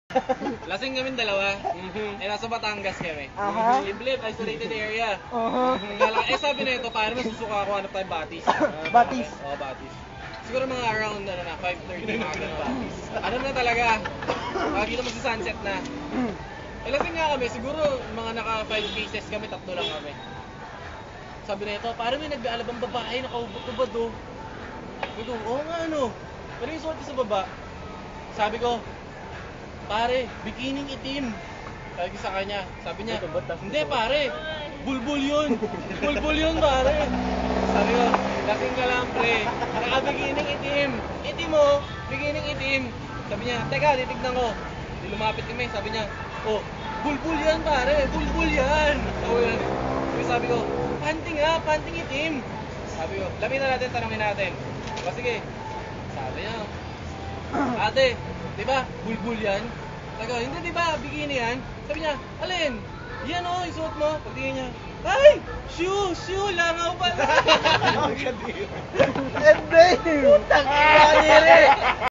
Lasing kami dalawa. Eh, nasa Batangas kami. Liblib, isolated area. Sabi na ito, paano masusuka ako, hanap tayo Batis. Batis. Oo, Batis. Siguro mga around, 5:30 mga ganun. Ano na talaga, dito magsa-sunset na. Eh, lasing nga kami, siguro mga naka 5 cases kami, 3 lang kami. Sabi na ito, parang may nag-aalabang babae, nakaubad-ubad oh. Sabi ko, oo nga ano. Pero yung suot ko sa baba, sabi ko, pare, bikining itim. Sabi ko sa kanya, sabi niya, hindi pare, bulbul yun. Bulbul yun pare. Sabi ko, lasing ka lang pre, naka-bikining itim. Itim mo, bikining itim. Sabi niya, teka, titignan ko. Di lumapit kami, sabi niya, oh, bulbul yan pare, bulbul yan. Sabi ko, panting nga, panting itim. Sabi ko, lamin na natin, tanongin natin. O sige, sabi niya, ate, di ba, bulbul yan? Sabi ko, hindi di ba, bikini yan? Sabi niya, alin? Yan o, yung suot mo. Pagtingin niya, ay! Shoe! Langaw pala! Hindi! Putang ina!